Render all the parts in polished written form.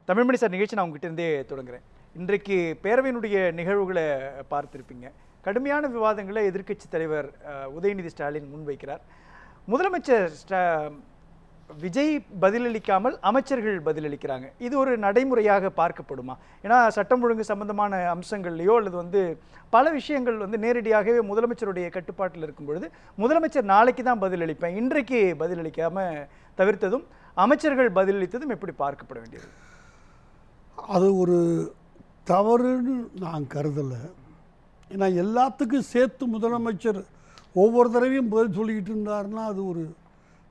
Tamilmani sir நிகழ்ச்சி நான் உங்ககிட்ட இருந்தே தொடங்குறேன். இன்றைக்கு பேரவையினுடைய நிகழ்வுகளை பார்த்திருப்பீங்க. கடுமையான விவாதங்களை எதிர்க்கட்சி தலைவர் உதயநிதி ஸ்டாலின் முன்வைக்கிறார். முதலமைச்சர் விஜய் பதிலளிக்காமல் அமைச்சர்கள் பதிலளிக்கிறாங்க. இது ஒரு நடைமுறையாக பார்க்கப்படுமா? ஏன்னா சட்டம் ஒழுங்கு சம்பந்தமான அம்சங்கள்லையோ அல்லது பல விஷயங்கள் நேரடியாகவே முதலமைச்சருடைய கட்டுப்பாட்டில் இருக்கும் பொழுது முதலமைச்சர் நாளைக்கு தான் பதிலளிப்பேன், இன்றைக்கு பதிலளிக்காம தவிர்த்ததும் அமைச்சர்கள் பதிலளித்ததும் எப்படி பார்க்கப்பட வேண்டியது? அது ஒரு தவறுன்னு நான் கருதலை. ஏன்னா எல்லாத்துக்கும் சேர்த்து முதலமைச்சர் ஒவ்வொரு தடவையும் பதில் சொல்லிக்கிட்டு இருந்தாருன்னா அது ஒரு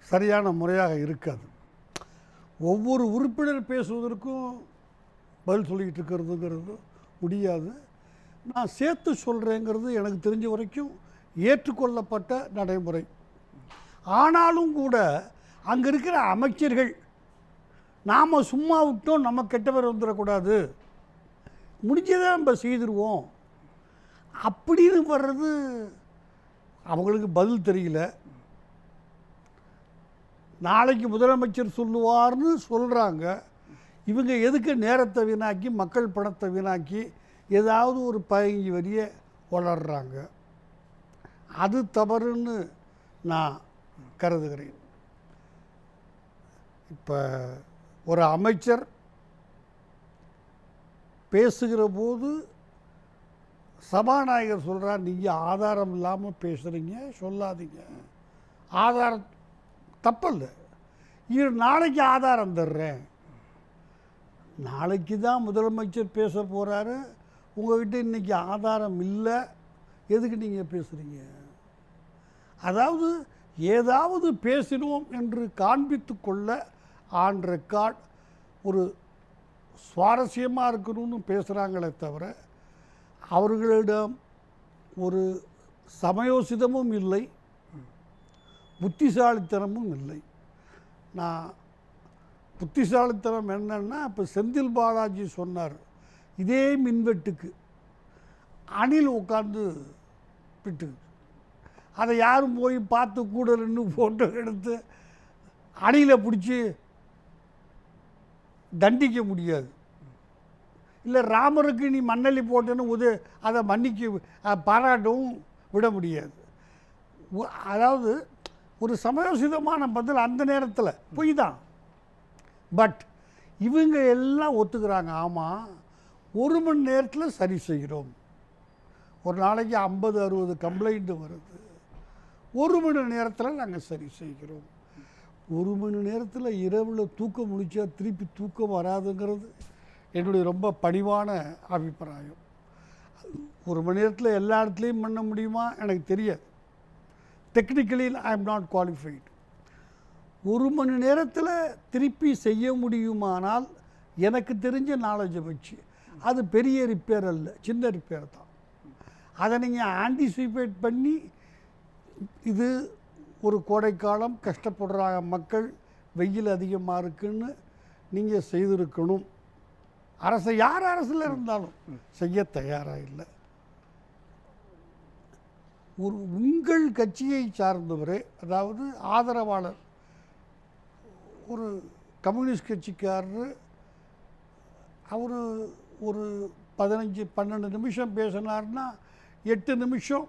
சரியான முறையாக இருக்காது. ஒவ்வொரு உறுப்பினர் பேசுவதற்கும் பதில் சொல்லிக்கிட்டு இருக்கிறதுங்கிறது முடியாது. நான் சேர்த்து சொல்கிறேங்கிறது எனக்கு தெரிஞ்ச வரைக்கும் ஏற்றுக்கொள்ளப்பட்ட நடைமுறை. ஆனாலும் கூட அங்கே இருக்கிற அமைச்சர்கள் நாம் சும்மா விட்டோம், நம்ம கெட்ட பேர் வந்துடக்கூடாது, முடிஞ்சதை நம்ம செய்திருவோம் அப்படின்னு வர்றது அவங்களுக்கு பதில் தெரியல. நாளைக்கு முதலமைச்சர் சொல்லுவார்னு சொல்கிறாங்க. இவங்க எதுக்கு நேரத்தை வீணாக்கி மக்கள் பணத்தை வீணாக்கி ஏதாவது ஒரு 15 வரியை வளர்கிறாங்க. அது தவறுன்னு நான் கருதுகிறேன். இப்போ ஒரு அமைச்சர் பேசுகிற போது சபாநாயகர் சொல்கிறார், நீங்கள் ஆதாரம் இல்லாமல் பேசுகிறீங்க, சொல்லாதீங்க. ஆதாரம் தப்பல்ல, இது நாளைக்கு ஆதாரம் தர்றேன். நாளைக்கு தான் முதலமைச்சர் பேச போகிறாரு, உங்கள்கிட்ட இன்றைக்கி ஆதாரம் இல்லை, எதுக்கு நீங்கள் பேசுகிறீங்க? அதாவது ஏதாவது பேசினோம் என்று காண்பித்து கொள்ள ஆன் ரெக்கார்ட் ஒரு சுவாரஸ்யமாக இருக்கணும்னு பேசுகிறாங்களே தவிர அவர்களிடம் ஒரு சமயோசிதமும் இல்லை, புத்திசாலித்தனமும் இல்லை. நான் புத்திசாலித்தனம் என்னன்னா, இப்போ செந்தில் பாலாஜி சொன்னார், இதே மின்வெட்டுக்கு அணில் உட்காந்து விட்டு அதை யாரும் போய் பார்த்து கூட நின்று ஃபோட்டோ எடுத்து அணிலை பிடிச்சி தண்டிக்க முடியாது. இல்லை ராமருக்கு நீ மண்ணள்ளி போட்டேன்னு அதை மன்னிக்க பாராட்டவும் விட முடியாது. அதாவது ஒரு சமயோசிதமான பதில் அந்த நேரத்தில் பொய் தான். பட் இவங்க எல்லாம் ஒத்துக்கிறாங்க, ஆமாம் 1 மணி நேரத்தில் சரி செய்கிறோம். ஒரு நாளைக்கு 50-60 கம்ப்ளைண்ட் வருது, 1 மணி நேரத்தில் நாங்கள் சரி செய்கிறோம். 1 மணி நேரத்தில் இரவில் தூக்கம் முடிச்சா திருப்பி தூக்கம் வராதுங்கிறது என்னுடைய ரொம்ப பணிவான அபிப்பிராயம். 1 மணி நேரத்தில் எல்லா இடத்துலையும் பண்ண முடியுமா எனக்கு தெரியாது. Technically I am not qualified. 1 மணி நேரத்தில் திருப்பி செய்ய முடியுமானால் எனக்கு தெரிஞ்ச நாலேஜை வச்சு அது பெரிய ரிப்பேர் அல்ல, சின்ன ரிப்பேர் தான். அதை நீங்கள் ஆன்டிசிபேட் பண்ணி இது ஒரு கோடைக்காலம், கஷ்டப்படுறாங்க மக்கள், வெயில் அதிகமாக இருக்குன்னு நீங்கள் செய்திருக்கணும். யார் அரசில் இருந்தாலும் செய்ய தயாராக இல்லை. உங்கள் கட்சியை சார்ந்தவரே, அதாவது ஆதரவாளர், ஒரு கம்யூனிஸ்ட் கட்சிக்காரர், அவர் ஒரு 15-12 நிமிஷம் பேசினார்னா 8 நிமிஷம்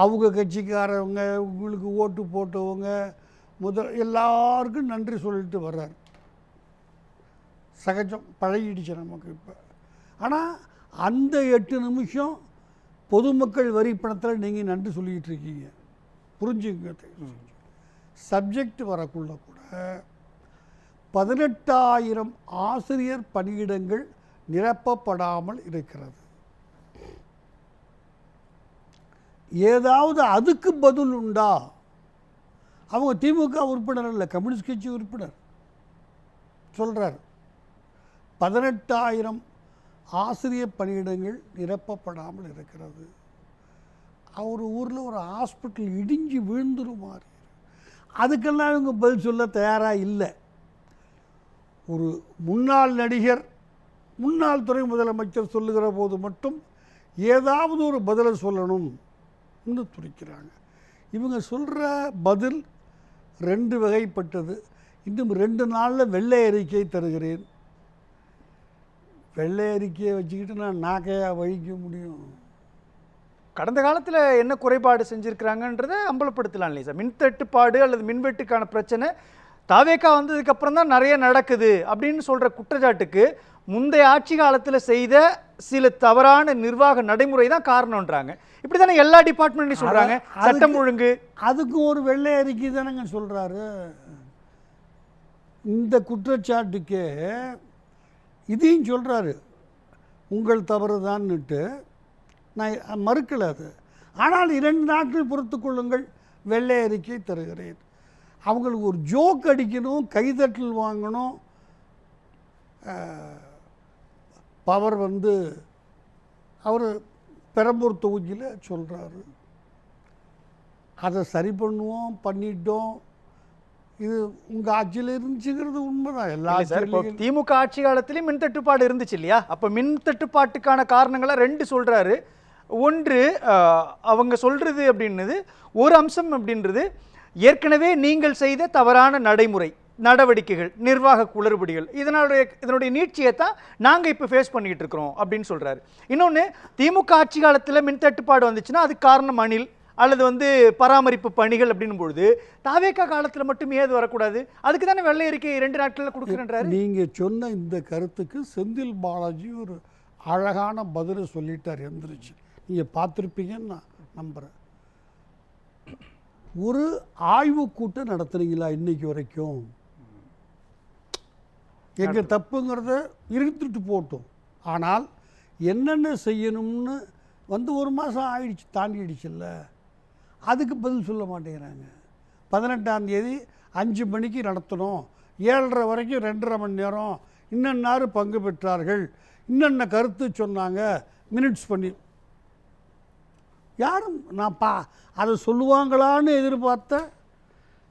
அவங்க கட்சிக்காரவங்க, உங்களுக்கு ஓட்டு போட்டவங்க எல்லாருக்கும் நன்றி சொல்லிட்டு வர்றார். சகஜம், பழகிடுச்சு நமக்கு இப்போ. ஆனால் அந்த 8 நிமிஷம் பொதுமக்கள் வரி பணத்தில் நீங்கள் நன்றி சொல்லிக்கிட்டு இருக்கீங்க. புரிஞ்சுங்க. சப்ஜெக்ட் வரக்குள்ள கூட 18,000 ஆசிரியர் பணியிடங்கள் நிரப்பப்படாமல் இருக்கிறது. ஏதாவது அதுக்கு பதில் உண்டா? அவங்க திமுக உறுப்பினர் இல்லை, கம்யூனிஸ்ட் கட்சி உறுப்பினர் சொல்கிறார், 18,000 ஆசிரியர் பணியிடங்கள் நிரப்பப்படாமல் இருக்கிறது. அவர் ஊரில் ஒரு ஹாஸ்பிட்டல் இடிஞ்சு விழுந்துருமாறு, அதுக்கெல்லாம் இவங்க பதில் சொல்ல தயாராக இல்லை. ஒரு முன்னாள் நடிகர், முன்னாள் துறை முதலமைச்சர் சொல்லுகிற போது மட்டும் ஏதாவது ஒரு பதிலை சொல்லணும் துடிக்கிறாங்க. இவங்க சொல்கிற பதில் 2 வகைப்பட்டது. இன்னும் 2 நாளில் வெள்ளை அறிக்கை தருகிறேன் வெள்ளை அறிக்கையை வச்சுக்கிட்டு நான் நாக்கையா வழிக்க முடியும்? கடந்த காலத்தில் என்ன குறைபாடு செஞ்சுருக்கிறாங்கன்றதை அம்பலப்படுத்தலாம் இல்லையா சார்? மின் தட்டுப்பாடு அல்லது மின்வெட்டுக்கான பிரச்சனை தாவேக்கா வந்ததுக்கப்புறம் தான் நிறைய நடக்குது அப்படின்னு சொல்கிற குற்றச்சாட்டுக்கு முந்தைய ஆட்சி காலத்தில் செய்த சில தவறான நிர்வாக நடைமுறை தான் காரணம்ன்றாங்க. இப்படி தானே எல்லா டிபார்ட்மெண்ட்லையும் சொல்கிறாங்க. சட்டம் ஒழுங்கு அதுக்கும் ஒரு வெள்ளை அறிக்கை தானேங்க சொல்கிறாரு. இந்த குற்றச்சாட்டுக்கே இதையும் சொல்கிறாரு, உங்கள் தவறு தான்னுட்டு. நான் மறுக்கலை அது. ஆனால் 2 நாட்கள் பொறுத்து கொள்ளுங்கள், வெள்ளை அறிக்கை தருகிறேன். அவங்களுக்கு ஒரு ஜோக் அடிக்கணும், கைதட்டல் வாங்கணும். பவர் வந்து அவர் பெரம்பூர் தொகுதியில் சொல்கிறாரு, அதை சரி பண்ணுவோம், பண்ணிட்டோம். இது உங்கள் ஆட்சியில் இருந்துச்சுங்கிறது உண்மைதான். எல்லா திமுக ஆட்சி காலத்திலையும் மின் தட்டுப்பாடு இருந்துச்சு இல்லையா? அப்போ மின் தட்டுப்பாட்டுக்கான காரணங்களை 2 சொல்கிறாரு. ஒன்று, அவங்க சொல்கிறது அப்படின்றது ஒரு அம்சம் அப்படின்றது ஏற்கனவே நீங்கள் செய்த தவறான நடவடிக்கைகள், நிர்வாக குளறுபடிகள், இதனுடைய நீட்சியை தான் நாங்கள் இப்போ ஃபேஸ் பண்ணிக்கிட்டு இருக்கிறோம் அப்படின்னு சொல்கிறாரு. இன்னொன்று, திமுக ஆட்சி காலத்தில் மின் தட்டுப்பாடு வந்துச்சுன்னா அதுக்கு காரணம் அணில் அல்லது வந்து பராமரிப்பு பணிகள் அப்படின்னும் பொழுது தாவேக்கா காலத்தில் மட்டும் ஏது வரக்கூடாது? அதுக்கு தானே வெள்ளை அறிக்கை 2 நாட்களில் கொடுக்குறேன்றாரு. நீங்கள் சொன்ன இந்த கருத்துக்கு செந்தில் பாலாஜி ஒரு அழகான பதிலை சொல்லிட்டார், எந்திரிச்சு. நீங்கள் பார்த்துருப்பீங்கன்னு நான் நம்புகிறேன். ஒரு ஆய்வு கூட்டம் நடத்துனீங்களா இன்னைக்கு வரைக்கும்? எங்கள் தப்புங்கிறத இருந்துட்டு போட்டோம். ஆனால் என்னென்ன செய்யணும்னு வந்து 1 மாதம் ஆயிடுச்சு, தாண்டிடுச்சுல்ல. அதுக்கு பதில் சொல்ல மாட்டேங்கிறாங்க. 18ஆம் தேதி 5 மணிக்கு நடத்தணும், 7:30 வரைக்கும் 2.5 மணி நேரம், இன்னென்னாரு பங்கு பெற்றார்கள், இன்னென்ன கருத்து சொன்னாங்க, மினிட்ஸ் பண்ணி. யாரும் நான் அதை சொல்லுவாங்களான்னு எதிர்பார்த்த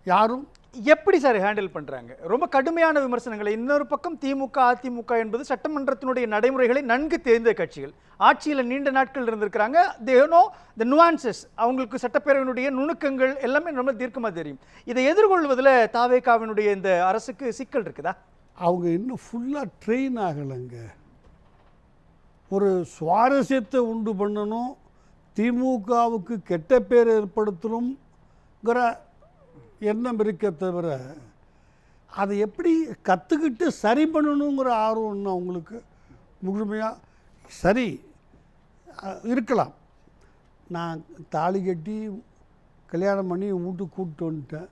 யாரும். எப்படி சார் ஹேண்டில் பண்ணுறாங்க? ரொம்ப கடுமையான விமர்சனங்களை. இன்னொரு பக்கம் திமுக அதிமுக என்பது சட்டமன்றத்தினுடைய நடைமுறைகளை நன்கு தெரிந்த கட்சிகள், ஆட்சியில் நீண்ட நாட்கள் இருந்திருக்கிறாங்க. They know the nuances. அவங்களுக்கு சட்டப்பேரவையினுடைய நுணுக்கங்கள் எல்லாமே ரொம்ப தீர்க்கமாக தெரியும். இதை எதிர்கொள்வதில் தாவேகாவினுடைய இந்த அரசுக்கு சிக்கல் இருக்குதா? அவங்க இன்னும் ஃபுல்லாக ட்ரெயின் ஆகலைங்க. ஒரு சுவாரஸ்யத்தை உண்டு பண்ணணும், திமுகவுக்கு கெட்ட பேர் ஏற்படுத்தணுங்கிற எண்ணம் இருக்க தவிர அதை எப்படி கற்றுக்கிட்டு சரி பண்ணணுங்கிற ஆர்வம் இன்னும் அவங்களுக்கு முழுமையாக சரி இருக்கலாம். நான் தாலி கட்டி கல்யாணம் பண்ணி வீட்டுக்கு கூப்பிட்டு வந்துட்டேன்.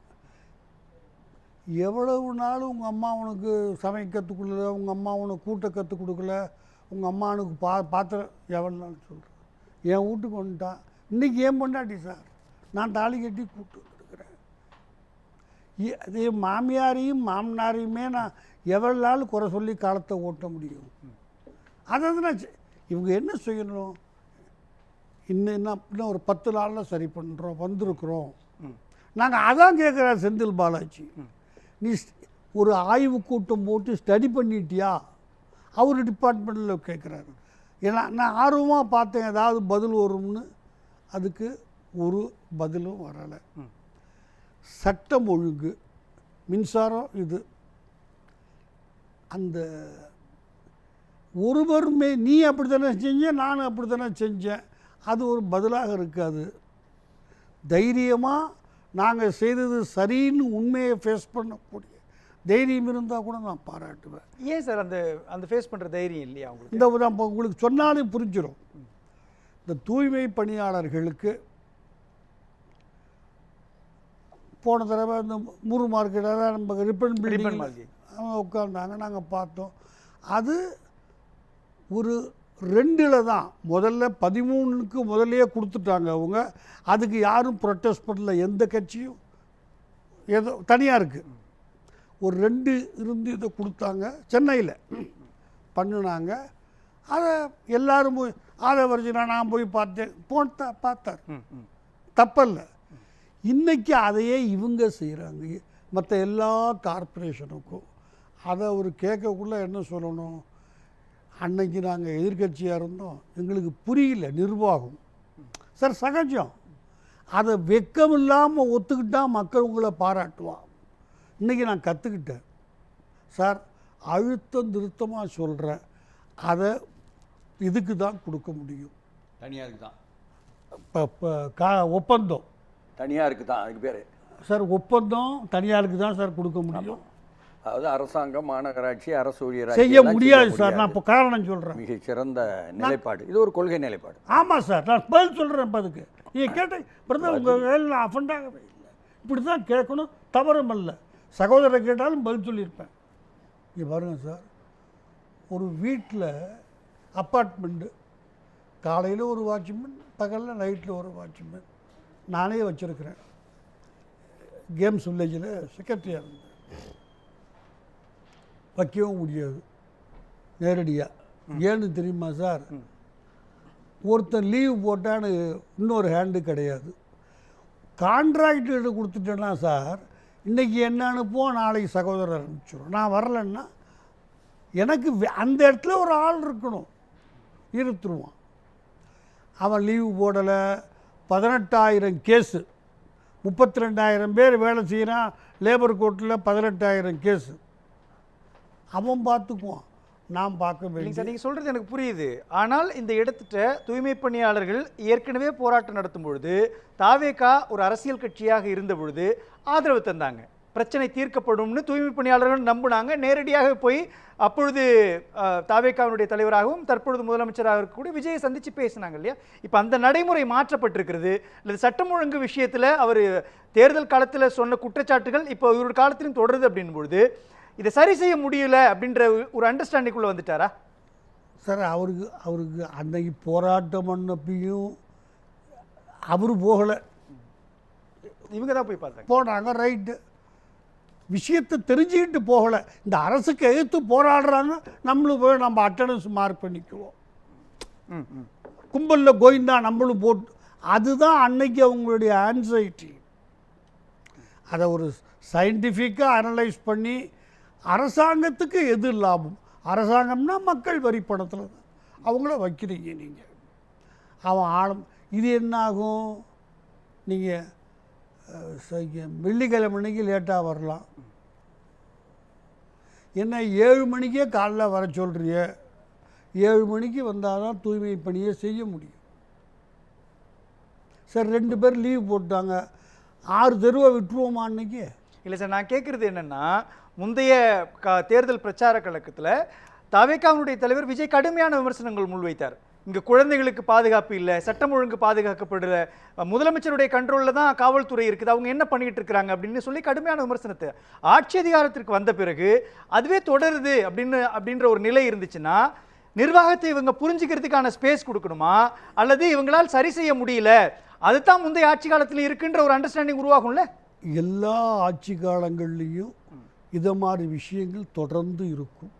எவ்வளவு நாள் உங்கள் அம்மா உனக்கு சமைக்க கற்றுக் கொடுக்கல, உங்கள் அம்மா உனக்கு கூட்ட கற்றுக் கொடுக்கல, உங்கள் அம்மா உனக்கு பாத்திரம் எவ்வளோ நாள் சொல்கிறேன். என் வீட்டுக்கு வந்துட்டான். இன்றைக்கி ஏன் பொண்டாட்டி சார், நான் தாலி கட்டி கூப்பிட்டு வந்துருக்கிறேன். அதே மாமியாரையும் மாமனாரையுமே நான் எவ்வளோ நாள் குறை சொல்லி காலத்தை ஓட்ட முடியும்? அதாவது இவங்க என்ன செய்யணும், இன்னும் ஒரு 10 நாளில் சரி பண்ணுறோம், வந்திருக்கிறோம். நாங்கள் அதான் கேட்குறேன் செந்தில் பாலாஜி, நீ ஒரு ஆய்வு கூட்டம் போட்டு ஸ்டடி பண்ணிட்டியா? அவர் டிபார்ட்மெண்ட்டில் கேட்குறாரு. ஏன்னா நான் ஆர்வமாக பார்த்தேன் ஏதாவது பதில் வரும்னு. அதுக்கு ஒரு பதிலும் வரலை. சட்டம் ஒழுங்கு, மின்சாரம், இது அந்த ஒருவருமே நீ அப்படி தானே செஞ்சேன், நானும் அப்படி தானே செஞ்சேன், அது ஒரு பதிலாக இருக்காது. தைரியமாக நாங்கள் செய்தது சரின்னு உண்மையை ஃபேஸ் பண்ணக்கூடிய தைரியம் இருந்தால் கூட நான் பாராட்டுவேன். ஏன் சார் அந்த ஃபேஸ் பண்ணுற தைரியம் இல்லையா உங்களுக்கு? இந்த உங்களுக்கு சொன்னாலே புரிஞ்சிடும். இந்த தூய்மை பணியாளர்களுக்கு போன தடவை இந்த 3 மார்க்கெட்டாக நம்ம ரிப்பன் பில்டிங் அவங்க உட்கார்ந்தாங்க, நாங்கள் பார்த்தோம். அது ஒரு 2 தான், முதல்ல 13க்கு முதல்லையே கொடுத்துட்டாங்க அவங்க. அதுக்கு யாரும் ப்ரொட்டஸ்ட் பண்ணல, எந்த கட்சியும். ஏதோ தனியாக இருக்குது. ஒரு 2 இருந்து இதை கொடுத்தாங்க, சென்னையில் பண்ணினாங்க. அதை எல்லோரும் போய் ஆதவர்ஜினா நான் போய் பார்த்தேன், பார்த்தார், தப்பல்ல. இன்றைக்கி அதையே இவங்க செய்கிறாங்க மற்ற எல்லா கார்ப்பரேஷனுக்கும். அதை ஒரு கேட்கக்குள்ளே என்ன சொல்லணும், அன்னைக்கு நாங்கள் எதிர்கட்சியாக இருந்தோம், எங்களுக்கு புரியல நிர்வாகம் சார், சகஜம். அதை வெக்கம் இல்லாமல் ஒத்துக்கிட்டால் மக்கள் உங்களை பாராட்டுவான். இன்றைக்கி நான் கற்றுக்கிட்டேன் சார், அழுத்தம் திருத்தமாக சொல்கிறேன். அதை இதுக்கு தான் கொடுக்க முடியும். தனியாருக்கு தான். இப்போ ஒப்பந்தம் தனியாருக்கு தான் அதுக்கு பேர். சார் ஒப்பந்தம் தனியாருக்கு தான் சார் கொடுக்க முடியும். அதாவது அரசாங்கம், மாநகராட்சி, அரசு ஊழியர் செய்ய முடியாது சார். நான் இப்போ காரணம் சொல்கிறேன். மிகச்சிறந்த நிலைப்பாடு இது, ஒரு கொள்கை நிலைப்பாடு. ஆமாம் சார், நான் பதில் சொல்கிறேன். இப்போ அதுக்கு நீங்கள் கேட்ட பிரதமர் உங்கள் வேலை நான் அஃபண்டாகவே இல்லை. இப்படி தான் கேட்கணும், தவறும் அல்ல. சகோதரர் கேட்டாலும் பதில் சொல்லியிருப்பேன். இங்கே பாருங்கள் சார், ஒரு வீட்டில் அப்பார்ட்மெண்ட்டு, காலையில் ஒரு வாட்ச்மேன், பகலில் நைட்டில் ஒரு வாட்ச்மேன் நானே வச்சுருக்கிறேன். கேம்ஸ் வில்லேஜில் செக்ரட்டரியாக இருந்தேன். வைக்கவும் முடியாது நேரடியாக. ஏன்னு தெரியுமா சார்? ஒருத்தர் லீவ் போட்டான்னு இன்னொரு ஹேண்டு கிடையாது. கான்ட்ராக்டு கொடுத்துட்டேன்னா சார், இன்றைக்கி என்ன அனுப்புவோம், நாளைக்கு சகோதரர் அனுப்பிச்சிடும். நான் வரலன்னா எனக்கு அந்த இடத்துல ஒரு ஆள் இருக்கணும், இருத்துருவான். அவன் லீவு போடலை, 18,000 கேஸு, 32,000 பேர் வேலை செய்கிறான் லேபர் கோர்ட்டில், 18,000 கேஸு அவன் பார்த்துக்குவான், நான் பார்க்க வேண்டிய. சார் நீங்கள் சொல்கிறது எனக்கு புரியுது. ஆனால் இந்த இடத்துட்ட தூய்மை பணியாளர்கள் ஏற்கனவே போராட்டம் நடத்தும் பொழுது தாவேகா ஒரு அரசியல் கட்சியாக இருந்த பொழுது ஆதரவு தந்தாங்க. பிரச்சனை தீர்க்கப்படும்னு தூய்மை பணியாளர்கள் நம்பினாங்க. நேரடியாக போய் அப்பொழுது தாவேகாவினுடைய தலைவராகவும் தற்பொழுது முதலமைச்சராக இருக்கக்கூடிய விஜயை சந்தித்து பேசினாங்க இல்லையா? இப்போ அந்த நடைமுறை மாற்றப்பட்டிருக்கிறது. இல்லை சட்டம் ஒழுங்கு விஷயத்தில் அவர் தேர்தல் காலத்தில் சொன்ன குற்றச்சாட்டுகள் இப்போ இவருடைய காலத்திலும் தொடருது அப்படின்பொழுது இதை சரி செய்ய முடியல அப்படின்ற ஒரு அண்டர்ஸ்டாண்டிங்குள்ளே வந்துட்டாரா சார்? அவருக்கு அன்னைக்கு போராட்டம் பண்ணப்பையும் அவர் போகலை, இவங்க தான் போய் பார்த்தாங்க. போனாங்க, ரைட்டு. விஷயத்தை தெரிஞ்சுக்கிட்டு போகலை. இந்த அரசுக்கு எதிர்த்து போராடுறாங்க, நம்மளும் போய் நம்ம அட்டண்டன்ஸ் மார்க் பண்ணிக்குவோம். கும்பலில் கோயிந்தா நம்மளும் போட்டு, அதுதான் அன்னைக்கு அவங்களுடைய ஆன்சைட்டி. அதை ஒரு சயின்டிஃபிக்காக அனலைஸ் பண்ணி அரசாங்கத்துக்கு எது லாபம், அரசாங்கம்னா மக்கள் வரி பணத்தில் தான் அவங்கள வைக்கிறீங்க நீங்கள். அவன் ஆழம் இது என்னாகும், நீங்கள் வெள்ளிக்கிழமை அன்னைக்கு லேட்டாக வரலாம், என்ன 7 மணிக்கே காலைல வர சொல்கிறிய, 7 மணிக்கு வந்தால் தான் தூய்மை பணியை செய்ய முடியும். சார் 2 பேர் லீவ் போட்டாங்க, 6 தெருவை விட்டுருவோமா அன்னைக்கு? இல்லை சார், நான் கேட்குறது என்னென்னா, முந்தைய தேர்தல் பிரச்சார கழகத்தில் தாவேகாவினுடைய தலைவர் விஜய் கடுமையான விமர்சனங்கள் முன்வைத்தார். இங்கே குழந்தைகளுக்கு பாதுகாப்பு இல்லை, சட்டம் ஒழுங்கு பாதுகாக்கப்படல, முதலமைச்சருடைய கண்ட்ரோலில் தான் காவல்துறை இருக்குது, அவங்க என்ன பண்ணிகிட்டு இருக்கிறாங்க அப்படின்னு சொல்லி கடுமையான விமர்சனத்தை. ஆட்சி அதிகாரத்திற்கு வந்த பிறகு அதுவே தொடருது அப்படின்ற ஒரு நிலை இருந்துச்சுன்னா நிர்வாகத்தை இவங்க புரிஞ்சுக்கிறதுக்கான ஸ்பேஸ் கொடுக்கணுமா, அல்லது இவங்களால் சரி செய்ய முடியல, அதுதான் முந்தைய ஆட்சி காலத்தில் இருக்குன்ற ஒரு அண்டர்ஸ்டாண்டிங் உருவாகும்ல? எல்லா ஆட்சி காலங்கள்லேயும் இதை மாதிரி விஷயங்கள் தொடர்ந்து இருக்கும்.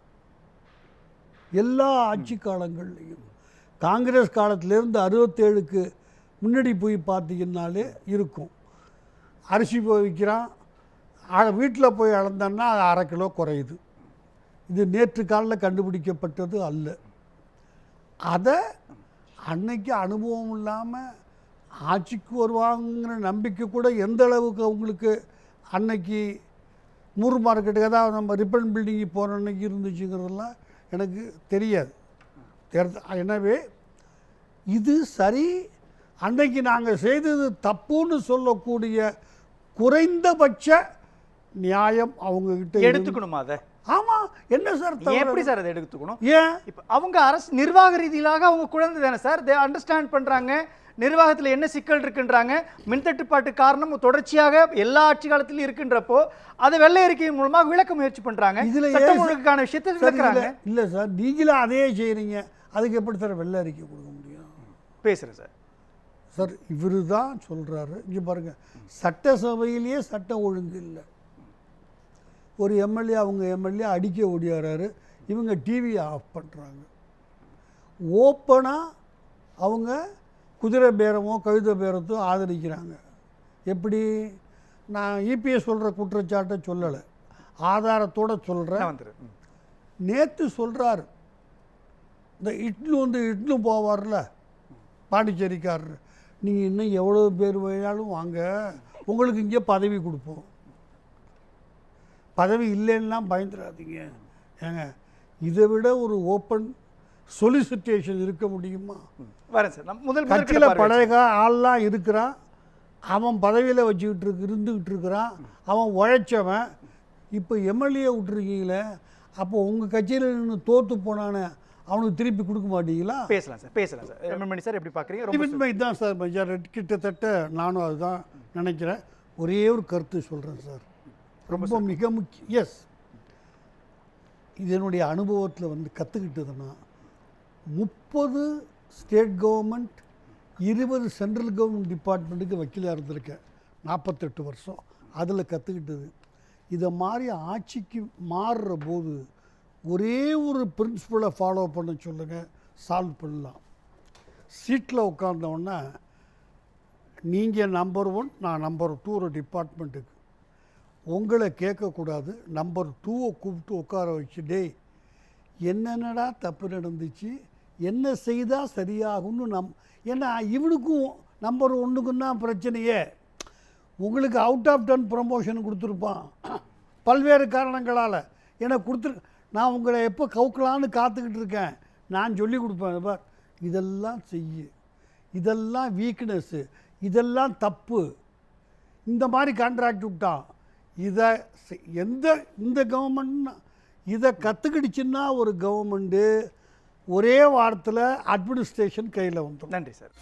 எல்லா ஆட்சி காலங்கள்லேயும் காங்கிரஸ் காலத்திலேருந்து 67க்கு முன்னாடி போய் பார்த்தீங்கன்னாலே இருக்கும். அரிசி போய் விற்கிறான், வீட்டில் போய் அளந்தோன்னா அது 1/2 கிலோ குறையுது. இது நேற்று காலில் கண்டுபிடிக்கப்பட்டது அல்ல. அதை அன்னைக்கு அனுபவம் இல்லாமல் ஆட்சிக்கு வருவாங்கிற நம்பிக்கை கூட எந்த அளவுக்கு அவங்களுக்கு அன்னைக்கு மூர் மார்க்கெட்டுக்கு தான் நம்ம ரிப்பன் பில்டிங்கு போகிற அன்னைக்கு இருந்துச்சுங்கிறதெல்லாம் எனக்கு தெரியாது. எனவே இது சரி, அன்னைக்கு நாங்கள் செய்தது தப்புன்னு சொல்லக்கூடிய குறைந்தபட்ச நியாயம் அவங்கக்கிட்ட எடுத்துக்கணுமா அதை? ஆமாம். என்ன சார் எப்படி சார் அதை எடுத்துக்கணும்? ஏன் இப்போ அவங்க அரசு நிர்வாக ரீதியிலாக அவங்க குழந்தை தானே சார், தே அண்டர்ஸ்டாண்ட் பண்ணுறாங்க நிர்வாகத்தில் என்ன சிக்கல் இருக்குன்றாங்க. மின்தட்டுப்பாட்டு காரணம் தொடர்ச்சியாக எல்லா ஆட்சி காலத்திலும் இருக்கின்றப்போ அதை வெள்ளை அறிக்கையின் மூலமாக விளக்க முயற்சி பண்ணுறாங்க. இதில் சட்டம் ஒழுங்குக்கான விஷயத்தை விளக்குறாங்க. இல்லை சார், நீங்களும் அதே செய்கிறீங்க, அதுக்கு எப்படி சார் வெள்ளை அறிக்கை கொடுக்க முடியும்? பேசுகிறேன் சார். சார் இவர் தான் சொல்கிறாரு, இங்கே பாருங்கள், சட்டசபையிலேயே சட்டம் ஒழுங்கு இல்லை. ஒரு எம்எல்ஏ அவங்க எம்எல்ஏ அடிக்க ஓடியாராரு, இவங்க டிவியை ஆஃப் பண்ணுறாங்க. ஓப்பனாக அவங்க குதிரை பேரமோ கழுத பேரத்தோ ஆதரிக்கிறாங்க. எப்படி? நான் இபிஎஸ் சொல்கிற குற்றச்சாட்டை சொல்லலை, ஆதாரத்தோடு சொல்கிறேன். நேற்று சொல்கிறாரு, இந்த இட்லு போவார்ல பாண்டிச்சேரிக்காரர், நீங்கள் இன்னும் எவ்வளோ பேர் வேணாலும் வாங்க, உங்களுக்கு இங்கே பதவி கொடுப்போம். பதவி இல்லைன்னா பயந்துடாதீங்க. ஏங்க, இதை விட ஒரு ஓப்பன் சொலிசிட்டேஷன் இருக்க முடியுமா? வரேன் சார். முதல் கட்சியில் பழைய ஆள்லாம் இருக்கிறான், அவன் பதவியில் வச்சுக்கிட்டு இருந்துக்கிட்டு இருக்கிறான், அவன் உழைச்சவன். இப்போ எம்எல்ஏ விட்டுருக்கீங்களே, அப்போ உங்கள் கட்சியில் நின்று தோற்று போனானே அவனுக்கு திருப்பி கொடுக்க மாட்டீங்களா? பேசலாம் சார். எம்எல்ஏ சார் எப்படி பார்க்குறீங்க? உண்மை தான் சார் மெஜாரிட்டி, கிட்டத்தட்ட நானும் அதுதான் நினைக்கிறேன். ஒரே ஒரு கருத்து சொல்கிறேன் சார், ரொம்ப மிக முக்கியம். எஸ், இதனுடைய அனுபவத்தில் கற்றுக்கிட்டதுன்னா 30 ஸ்டேட் கவர்மெண்ட் 20 சென்ட்ரல் கவர்மெண்ட் டிபார்ட்மெண்ட்டுக்கு வக்கீலாக இருந்திருக்கேன் 48 வருஷம். அதில் கற்றுக்கிட்டது, இதை மாதிரி ஆட்சிக்கு மாறுற போது ஒரே ஒரு பிரின்சிபலை ஃபாலோ பண்ண சொல்லுங்கள், சால்வ் பண்ணலாம். சீட்டில் உட்கார்ந்தோன்னா நீங்கள் நம்பர் 1, நான் நம்பர் 2 ஒரு டிபார்ட்மெண்ட்டுக்கு. உங்களை கேட்கக்கூடாது, நம்பர் 2வை கூப்பிட்டு உட்கார வச்சு, டேய் என்னென்னடா தப்பு நடந்துச்சு, என்ன செய்தால் சரியாகும்னு ஏன்னா இவனுக்கும் நம்பர் 1க்கும் தான் பிரச்சனையே. உங்களுக்கு அவுட் ஆஃப் 10 ப்ரமோஷன் கொடுத்துருப்பான் பல்வேறு காரணங்களால். எனக்கு நான் உங்களை எப்போ கவுக்கலான்னு காத்துக்கிட்டு இருக்கேன், நான் சொல்லி கொடுப்பேன், பார் இதெல்லாம் செய்யு, இதெல்லாம் வீக்னஸ்ஸு, இதெல்லாம் தப்பு, இந்த மாதிரி கான்ட்ராக்ட் விட்டான். இதை இந்த கவர்மெண்ட் இதை கற்றுக்கிடுச்சுன்னா ஒரு கவர்மெண்ட்டு ஒரே வாரத்தில் அட்மினிஸ்ட்ரேஷன் கையில் வந்துடும். நன்றி சார்.